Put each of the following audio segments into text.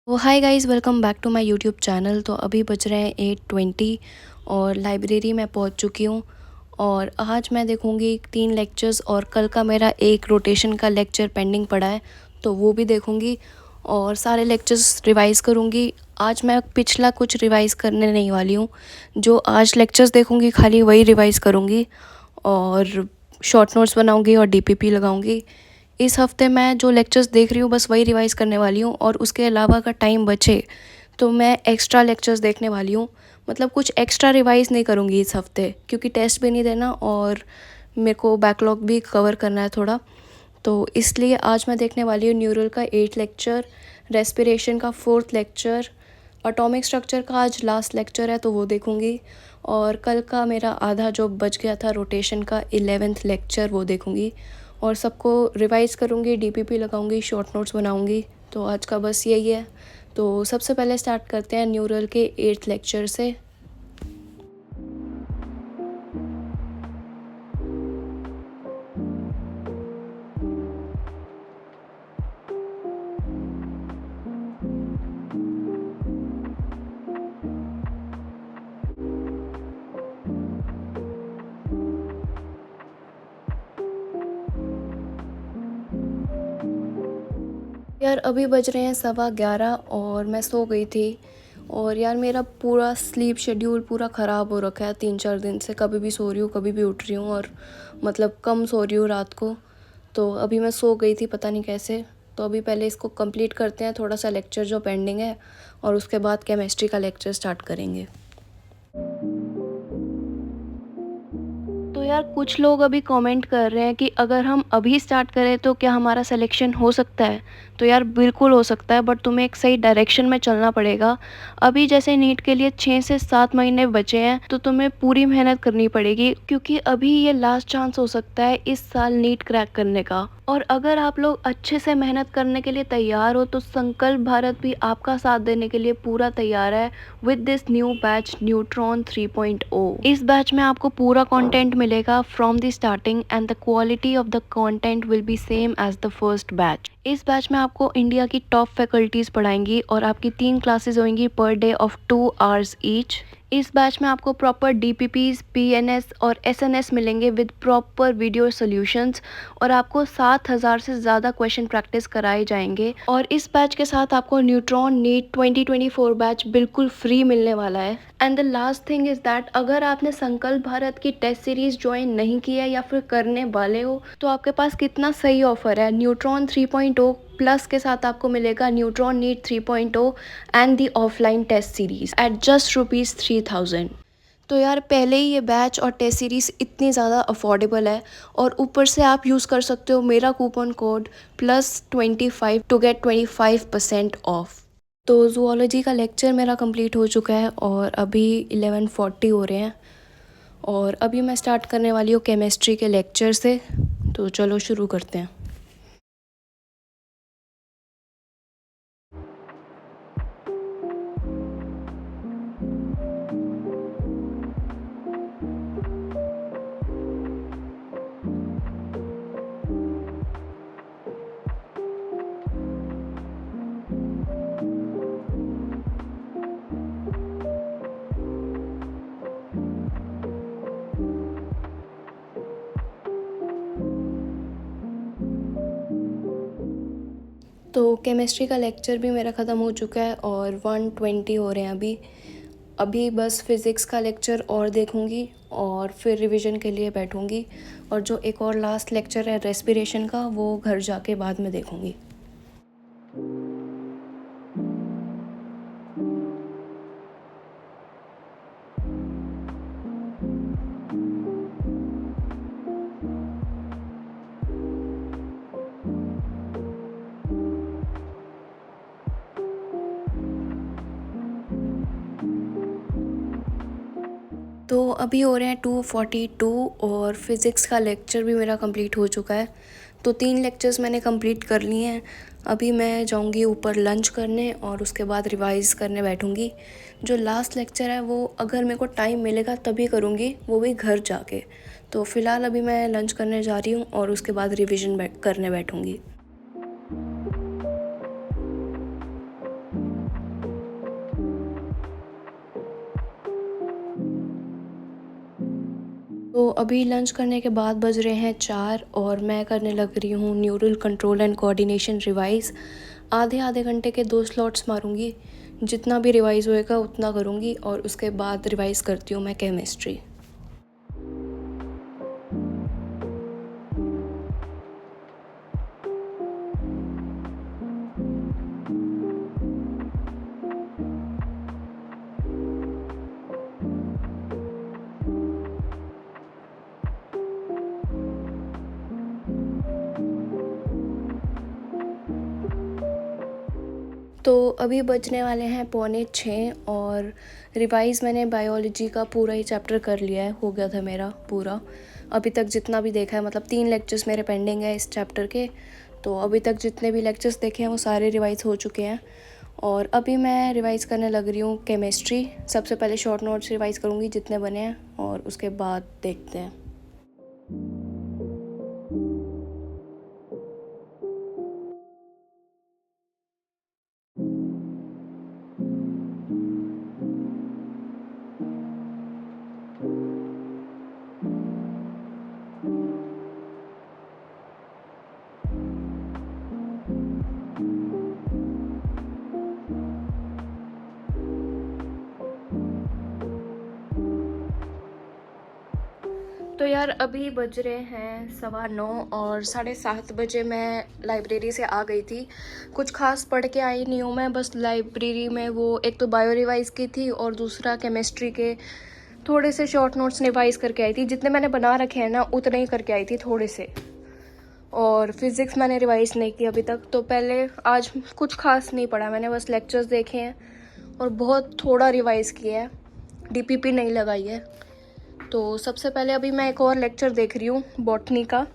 तो hi guys, welcome back to my YouTube channel. तो अभी बज रहे हैं 8:20 और लाइब्रेरी में पहुंच चुकी हूं। और आज मैं देखूंगी 3 लेक्चर्स और कल का मेरा एक रोटेशन का लेक्चर पेंडिंग पड़ा है, तो वो भी देखूंगी और सारे लेक्चर्स रिवाइज़ करूंगी। आज मैं पिछला कुछ रिवाइज़ करने नहीं वाली हूँ। जो आज लेक्चर्स देखूंगी खाली वही रिवाइज़ करूंगी और शॉर्ट नोट्स बनाऊंगी और डीपीपी लगाऊंगी। इस हफ्ते मैं जो लेक्चर्स देख रही हूँ बस वही रिवाइज़ करने वाली हूँ और उसके अलावा अगर टाइम बचे तो मैं एक्स्ट्रा लेक्चर्स देखने वाली हूँ। मतलब कुछ एक्स्ट्रा रिवाइज़ नहीं करूँगी इस हफ्ते, क्योंकि टेस्ट भी नहीं देना और मेरे को बैकलॉग भी कवर करना है थोड़ा। तो इसलिए आज मैं देखने वाली हूँ न्यूरल का 8 लेक्चर, रेस्पिरेशन का 4th लेक्चर, एटॉमिक स्ट्रक्चर का आज लास्ट लेक्चर है तो वो देखूँगी। और कल का मेरा आधा जो बच गया था रोटेशन का 11th लेक्चर वो देखूँगी और सबको रिवाइज़ करूँगी, डीपीपी लगाऊँगी, शॉर्ट नोट्स बनाऊँगी। तो आज का बस यही है। तो सबसे पहले स्टार्ट करते हैं न्यूरल के 8th लेक्चर से। यार अभी बज रहे हैं 11:15 और मैं सो गई थी। और यार मेरा पूरा स्लीप शेड्यूल पूरा ख़राब हो रखा है 3-4 दिन से। कभी भी सो रही हूँ, कभी भी उठ रही हूँ और मतलब कम सो रही हूँ रात को। तो अभी मैं सो गई थी पता नहीं कैसे। तो अभी पहले इसको कंप्लीट करते हैं थोड़ा सा लेक्चर जो पेंडिंग है और उसके बाद केमिस्ट्री का लेक्चर स्टार्ट करेंगे। तो यार कुछ लोग अभी कमेंट कर रहे हैं कि अगर हम अभी स्टार्ट करें तो क्या हमारा सिलेक्शन हो सकता है। तो यार बिल्कुल हो सकता है, बट तुम्हें एक सही डायरेक्शन में चलना पड़ेगा। अभी जैसे नीट के लिए 6 से 7 महीने बचे हैं तो तुम्हें पूरी मेहनत करनी पड़ेगी, क्योंकि अभी ये लास्ट चांस हो सकता है इस साल नीट क्रैक करने का। और अगर आप लोग अच्छे से मेहनत करने के लिए तैयार हो तो संकल्प भारत भी आपका साथ देने के लिए पूरा तैयार है with this new batch neutron 3.0। इस बैच में आपको पूरा कंटेंट मिलेगा from the starting and the quality of the content will be same as the first batch. इस बैच में आपको इंडिया की टॉप फैकल्टीज पढ़ाएंगी और आपकी 3 क्लासेस होंगी per day of 2 hours each. इस बैच में आपको प्रॉपर डीपीपीज, पीएनएस और एसएनएस मिलेंगे विद प्रॉपर वीडियो सॉल्यूशंस और आपको 7,000 से ज़्यादा क्वेश्चन प्रैक्टिस कराए जाएंगे। और इस बैच के साथ आपको न्यूट्रॉन नीट 2024 बैच बिल्कुल फ्री मिलने वाला है। And the last thing is that अगर आपने संकल्प भारत की टेस्ट सीरीज ज्वाइन नहीं की है या फिर करने वाले हो तो आपके पास कितना सही ऑफर है। न्यूट्रॉन 3.0 प्लस के साथ आपको मिलेगा neutron NEET 3.0 and the offline test series at just ₹3000। तो यार पहले ही ये बैच और टेस्ट सीरीज़ इतनी ज़्यादा अफोर्डेबल है और ऊपर से आप यूज़ कर सकते हो मेरा coupon code +25 to get 25% off. तो ज़ूलॉजी का लेक्चर मेरा कंप्लीट हो चुका है और अभी 11:40 हो रहे हैं और अभी मैं स्टार्ट करने वाली हूँ केमिस्ट्री के लेक्चर से। तो चलो शुरू करते हैं। तो केमिस्ट्री का लेक्चर भी मेरा ख़त्म हो चुका है और 1:20 हो रहे हैं अभी। अभी बस फिज़िक्स का लेक्चर और देखूंगी और फिर रिवीजन के लिए बैठूंगी। और जो एक और लास्ट लेक्चर है रेस्पिरेशन का वो घर जाके बाद में देखूंगी। तो अभी हो रहे हैं 2:42 और फिज़िक्स का लेक्चर भी मेरा कंप्लीट हो चुका है। तो 3 लेक्चर्स मैंने कंप्लीट कर लिए हैं। अभी मैं जाऊंगी ऊपर लंच करने और उसके बाद रिवाइज़ करने बैठूंगी। जो लास्ट लेक्चर है वो अगर मेरे को टाइम मिलेगा तभी करूंगी, वो भी घर जाके। तो फ़िलहाल अभी मैं लंच करने जा रही हूँ और उसके बाद रिवीजन करने बैठूंगी। अभी लंच करने के बाद बज रहे हैं 4 और मैं करने लग रही हूँ neural control and coordination revise. आधे आधे घंटे के 2 स्लॉट्स मारूँगी, जितना भी रिवाइज़ होएगा उतना करूँगी और उसके बाद रिवाइज़ करती हूँ मैं केमिस्ट्री। तो अभी बजने वाले हैं 5:45 और रिवाइज़ मैंने बायोलॉजी का पूरा ही चैप्टर कर लिया है, हो गया था मेरा पूरा। अभी तक जितना भी देखा है, मतलब 3 लेक्चर्स मेरे पेंडिंग है इस चैप्टर के, तो अभी तक जितने भी लेक्चर्स देखे हैं वो सारे रिवाइज़ हो चुके हैं। और अभी मैं रिवाइज़ करने लग रही हूँ केमिस्ट्री। सबसे पहले शॉर्ट नोट्स रिवाइज़ करूँगी जितने बने हैं और उसके बाद देखते हैं। तो यार अभी बज रहे हैं 9:15 और 7:30 बजे मैं लाइब्रेरी से आ गई थी। कुछ खास पढ़ के आई नहीं हूँ मैं, बस लाइब्रेरी में वो एक तो बायो रिवाइज़ की थी और दूसरा केमिस्ट्री के थोड़े से शॉर्ट नोट्स रिवाइज़ करके आई थी। जितने मैंने बना रखे हैं ना उतने ही करके आई थी थोड़े से। और फिज़िक्स मैंने रिवाइज़ नहीं की अभी तक, तो पहले आज कुछ खास नहीं पढ़ा मैंने, बस लेक्चर्स देखे हैं और बहुत थोड़ा रिवाइज़ किया है, डीपीपी नहीं लगाई है। तो सबसे पहले अभी मैं एक और लेक्चर देख रही हूँ बॉटनी का,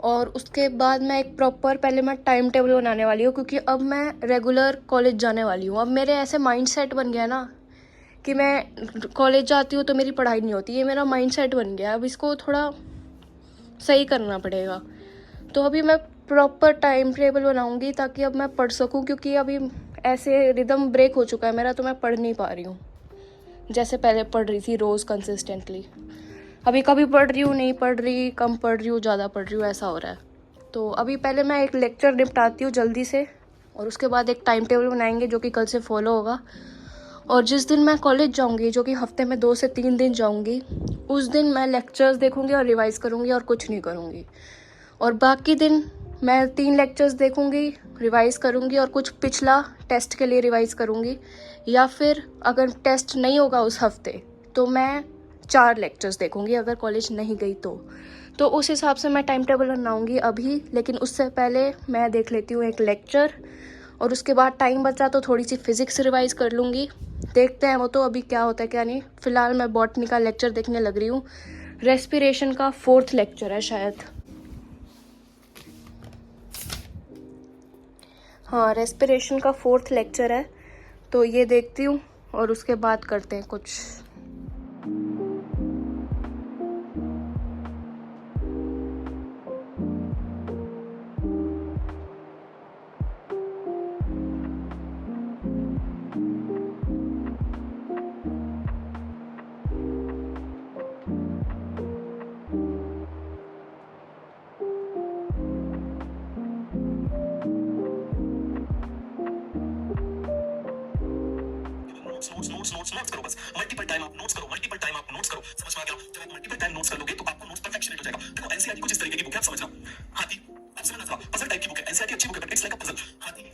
और उसके बाद मैं एक प्रॉपर पहले मैं टाइम टेबल बनाने वाली हूँ, क्योंकि अब मैं रेगुलर कॉलेज जाने वाली हूँ। अब मेरे ऐसे माइंड सेट बन गया ना कि मैं कॉलेज जाती हूँ तो मेरी पढ़ाई नहीं होती, ये मेरा माइंड सेट बन गया। अब इसको थोड़ा सही करना पड़ेगा। तो अभी मैं प्रॉपर टाइम टेबल बनाऊँगी ताकि अब मैं पढ़ सकूँ, क्योंकि अभी ऐसे रिदम ब्रेक हो चुका है मेरा, तो मैं पढ़ नहीं पा रही हूँ जैसे पहले पढ़ रही थी रोज़ कंसिस्टेंटली। अभी कभी पढ़ रही हूँ, नहीं पढ़ रही, कम पढ़ रही हूँ, ज़्यादा पढ़ रही हूँ, ऐसा हो रहा है। तो अभी पहले मैं एक लेक्चर निपटाती हूँ जल्दी से और उसके बाद एक टाइम टेबल बनाएंगे जो कि कल से फॉलो होगा। और जिस दिन मैं कॉलेज जाऊँगी, जो कि हफ्ते में 2 से 3 दिन जाऊँगी, उस दिन मैं लेक्चर्स देखूँगी और रिवाइज़ करूँगी और कुछ नहीं करूँगी। और बाकी दिन मैं 3 लेक्चर्स देखूँगी, रिवाइज़ करूँगी और कुछ पिछला टेस्ट के लिए रिवाइज़ करूँगी, या फिर अगर टेस्ट नहीं होगा उस हफ्ते तो मैं 4 लेक्चर्स देखूँगी अगर कॉलेज नहीं गई तो उस हिसाब से मैं टाइम टेबल बनाऊँगी अभी। लेकिन उससे पहले मैं देख लेती हूँ एक लेक्चर और उसके बाद टाइम बचा तो थोड़ी सी फिज़िक्स रिवाइज़ कर लूँगी। देखते हैं वो तो अभी क्या होता है क्या नहीं। फ़िलहाल मैं बॉटनी का लेक्चर देखने लग रही हूँ, रेस्पिरेशन का 4th लेक्चर है शायद। हाँ, रेस्पिरेशन का 4th लेक्चर है, तो ये देखती हूँ और उसके बाद करते हैं कुछ। नोट्स करो, बस मल्टीपल टाइम आप नोट्स करो, मल्टीपल टाइम आप नोट्स करो। समझ में आ गया? जब आप मल्टीपल टाइम नोट्स कर लोगे तो आपको नोट्स परफेक्शनेट हो जाएगा। देखो एनसीईआरटी कुछ इस तरीके की बुक है, आप समझना। हाथी, आप समझना, पजल टाइप की बुक है। एनसीईआरटी अच्छी बुक है but it's like a puzzle. हाथी,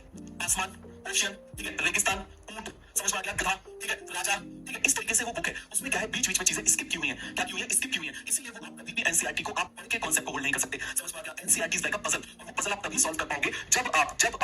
आसमान, ओशियन, ठीक है, रेगिस्तान, ऊंट, समझ में आ गया, गधा, ठीक है, राजा, ठीक है, इस तरीके से वो बुक है। उसमें क्या है, बीच बीच में चीजें स्किप की हुई है। क्या की हुई है? स्किप की हुई है। इसीलिए वो आप कभी भी एनसीईआरटी को आप पढ़ के कांसेप्ट को होल्ड नहीं कर सकते। समझ में आ गया? NCERT is like a puzzle, और वो पजल आप तभी सॉल्व कर पाओगे जब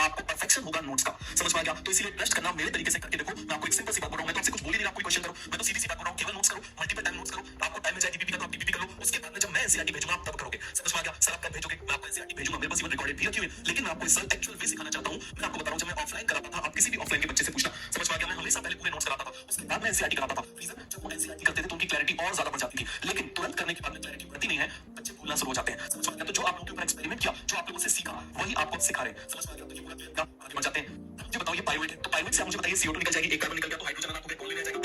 आपको परफेक्शन होगा नोट्स का। समझ में आ गया? तो इसीलिए ट्रस्ट करना, मेरे तरीके से करके देखो। मैं आपको एक सिंपल सी बात बोल रहा हूं, मैं तो आपसे कुछ बोल ही नहीं रहा, कोई क्वेश्चन करो, मैं तो सीधी सी बात बोल रहा हूं, केवल नोट्स करो, मल्टीपल टाइम नोट्स करो, आपको टाइम मिल जाए डीपीपी का तो आप डीपीपी कर लो। उसके बाद में जब मैं एनसीईआरटी भेजूंगा आप तब करोगे। समझ में आ गया? सर आप कब भेजोगे? मैं आपको एनसीईआरटी भेजूंगा, मेरे पास इवन रिकॉर्डेड भी रखी हुई है। लेकिन मैं आपको इस साल एक्चुअल वे सिखाना चाहता हूं। मैं आपको बता रहा हूं, जब मैं ऑफलाइन कराता था, आप किसी भी ऑफलाइन के बच्चे से पूछना। समझ में आ गया? मैं हमेशा पहले पूरे नोट्स कराता था, उसके बाद मैं एनसीईआरटी कराता था। रीजन, जब वो एनसीईआरटी करते थे तो उनकी क्लैरिटी और ज्यादा बढ़ जाती थी, लेकिन तुरंत करने के बाद में क्लैरिटी बढ़ती नहीं है, बच्चे भूलना शुरू हो जाते हैं। समझ में आ गया? तो जो आप लोगों के ऊपर एक्सपेरिमेंट किया, जो आप लोगों से सीखा, वही आपको सिखा रहे हैं। समझ में आ गया? तो ये पूरा आगे बढ़ जाते हैं। मुझे बताओ, ये पाइवट है, तो पाइवट से आप मुझे बताइए CO2 निकल जाएगी, एक कार्बन निकल गया तो हाइड्रोजन आपको कौन ले जाएगा?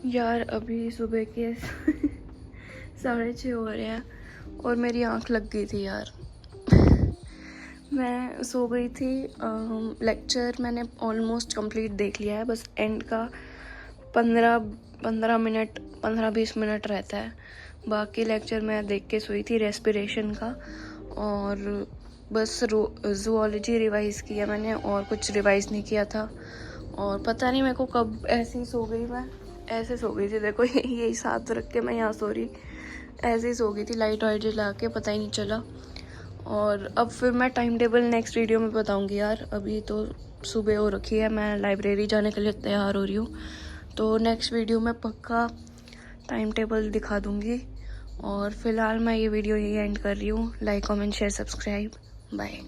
यार अभी सुबह के 6:30 हो रहे हैं और मेरी आँख लग गई थी यार। मैं सो गई थी। लेक्चर मैंने ऑलमोस्ट कंप्लीट देख लिया है, बस एंड का 15-20 मिनट रहता है। बाकी लेक्चर मैं देख के सोई थी रेस्पिरेशन का, और बस ज़ूलॉजी रिवाइज़ किया मैंने, और कुछ रिवाइज़ नहीं किया था। और पता नहीं मेरे को कब ऐसे ही सो गई, मैं ऐसे सो गई थी। देखो यही साथ रख के मैं यहाँ सो रही, ऐसे ही सो गई थी लाइट वाइट जला के, पता ही नहीं चला। और अब फिर मैं टाइम टेबल नेक्स्ट वीडियो में बताऊंगी यार। अभी तो सुबह हो रखी है, मैं लाइब्रेरी जाने के लिए तैयार हो रही हूँ, तो नेक्स्ट वीडियो में पक्का टाइम टेबल दिखा दूँगी। और फ़िलहाल मैं ये वीडियो यही एंड कर रही हूँ। Like comment share subscribe, bye.